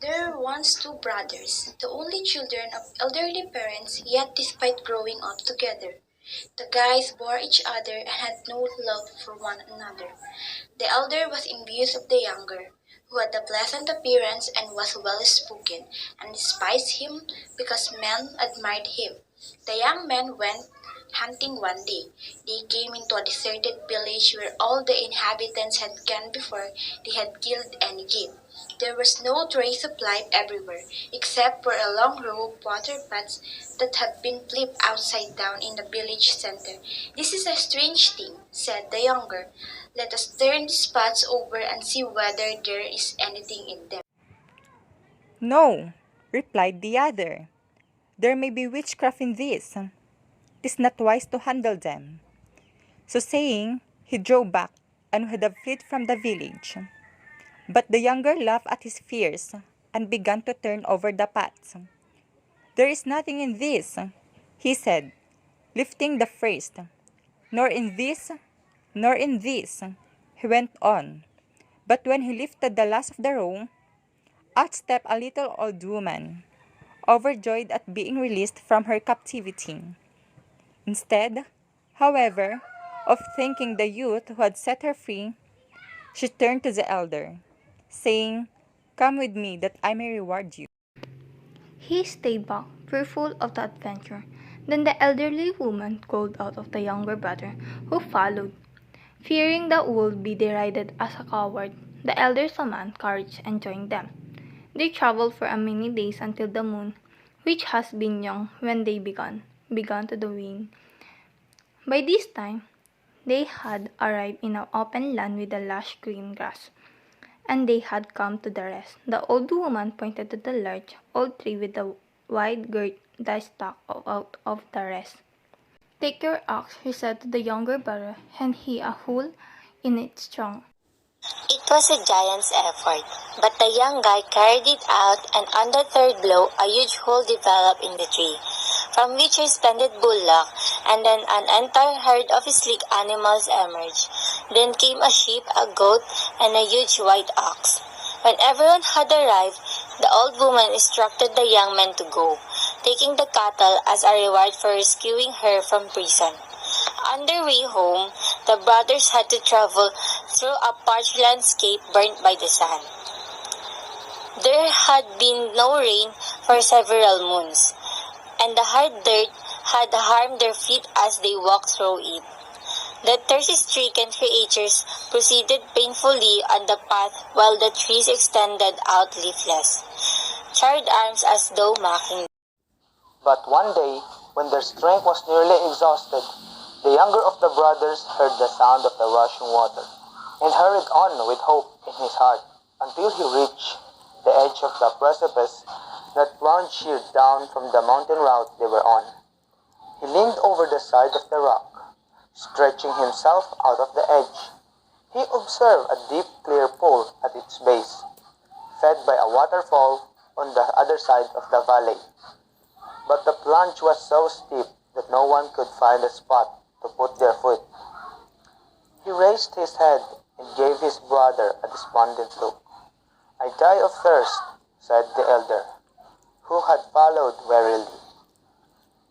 There were once two brothers, the only children of elderly parents, yet despite growing up together, the guys bore each other and had no love for one another. The elder was envious of the younger, who had a pleasant appearance and was well spoken, and despised him because men admired him. The young men went hunting one day. They came into a deserted village where all the inhabitants had gone before they had killed any game. There was no trace of life everywhere, except for a long row of water pots that had been flipped upside down in the village center. "This is a strange thing," said the younger. "Let us turn these pots over and see whether there is anything in them." "No," replied the other. "There may be witchcraft in this. 'Tis not wise to handle them." So saying, he drove back and would have fled from the village. But the younger laughed at his fears and began to turn over the pots. "There is nothing in this," he said, lifting the first. "Nor in this, nor in this," he went on. But when he lifted the last of the row, out stepped a little old woman, overjoyed at being released from her captivity. Instead, however, of thanking the youth who had set her free, she turned to the elder, saying, "Come with me that I may reward you." He stayed back, fearful of the adventure. Then the elderly woman called out of the younger brother, who followed. Fearing that would be derided as a coward, the elder summoned courage and joined them. They traveled for many days until the moon, which has been young when they began to wane. By this time, they had arrived in an open land with a lush green grass, and they had come to the rest. The old woman pointed to the large old tree with the wide girt that stuck out of the rest. "Take your axe," he said to the younger brother, and he a hole in its trunk. It was a giant's effort, but the young guy carried it out, and on the third blow a huge hole developed in the tree, from which a splendid bullock and then an entire herd of sleek animals emerged. Then came a sheep, a goat, and a huge white ox. When everyone had arrived, the old woman instructed the young men to go, taking the cattle as a reward for rescuing her from prison. On their way home, the brothers had to travel through a parched landscape burnt by the sun. There had been no rain for several moons, and the hard dirt had harmed their feet as they walked through it. The thirst-stricken creatures proceeded painfully on the path while the trees extended out leafless, charred arms as though mocking. But one day, when their strength was nearly exhausted, the younger of the brothers heard the sound of the rushing water, and hurried on with hope in his heart until he reached the edge of the precipice that plunged sheer down from the mountain route they were on. He leaned over the side of the rock, stretching himself out of the edge. He observed a deep, clear pool at its base, fed by a waterfall on the other side of the valley. But the plunge was so steep that no one could find a spot to put their foot. He raised his head and gave his brother a despondent look. "I die of thirst," said the elder, who had followed warily.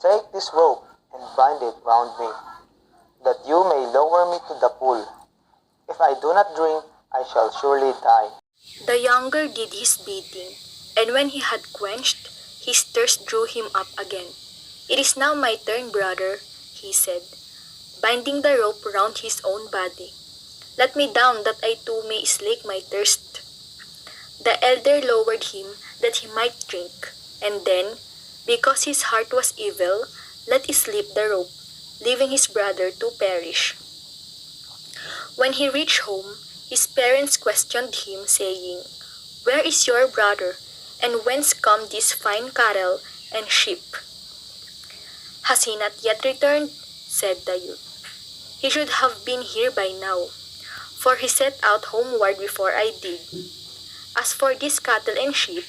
"Take this rope and bind it round me, that you may lower me to the pool. If I do not drink, I shall surely die." The younger did his bidding, and when he had quenched, his thirst drew him up again. "It is now my turn, brother," he said, binding the rope round his own body. "Let me down that I too may slake my thirst." The elder lowered him that he might drink, and then, because his heart was evil, let slip the rope, leaving his brother to perish. When he reached home, his parents questioned him, saying, "Where is your brother, and whence come these fine cattle and sheep?" "Has he not yet returned?" said the youth. "He should have been here by now, for he set out homeward before I did. As for these cattle and sheep,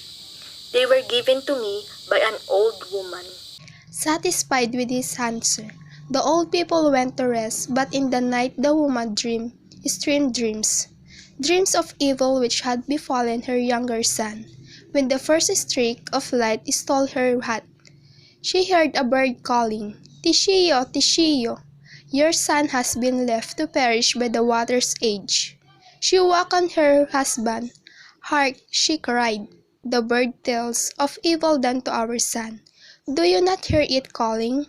they were given to me by an old woman." Satisfied with his answer, the old people went to rest, but in the night the woman dreamed strange dreams of evil which had befallen her younger son. When the first streak of light stole her hat, she heard a bird calling, "Tishio, Tishio, your son has been left to perish by the water's edge." She wakened her husband. "Hark," she cried, "the bird tells of evil done to our son. Do you not hear it calling?"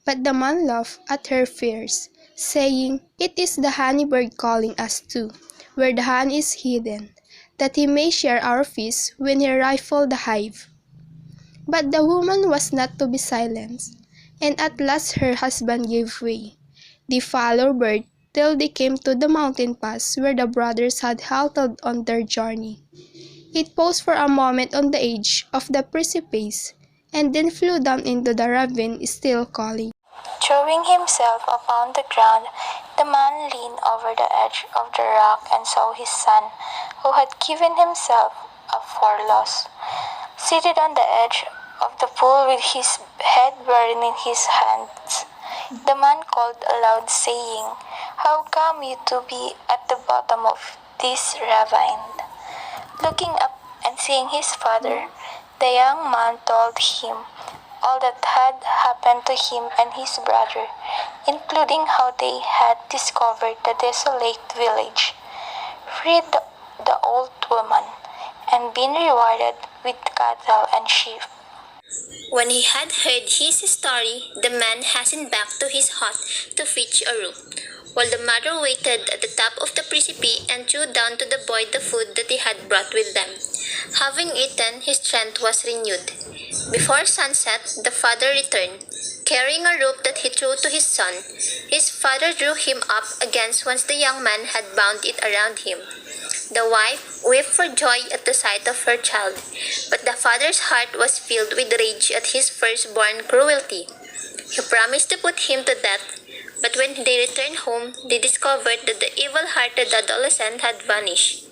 But the man laughed at her fears, saying, "It is the honey bird calling us too, where the honey is hidden, that he may share our feast when he rifle the hive." But the woman was not to be silenced, and at last her husband gave way. They followed bird till they came to the mountain pass where the brothers had halted on their journey. It paused for a moment on the edge of the precipice, and then flew down into the ravine, still calling. Throwing himself upon the ground, the man leaned over the edge of the rock and saw his son, who had given himself up for lost, seated on the edge of the pool with his head buried in his hands. The man called aloud, saying, "How come you to be at the bottom of this ravine?" Looking up and seeing his father, the young man told him all that had happened to him and his brother, including how they had discovered the desolate village, freed the old woman, and been rewarded with cattle and sheep. When he had heard his story, the man hastened back to his hut to fetch a rope, while the mother waited at the top of the precipice and threw down to the boy the food that he had brought with them. Having eaten, his strength was renewed. Before sunset, the father returned, carrying a rope that he threw to his son. His father drew him up against once the young man had bound it around him. The wife wept for joy at the sight of her child, but the father's heart was filled with rage at his firstborn cruelty. He promised to put him to death, but when they returned home, they discovered that the evil-hearted adolescent had vanished.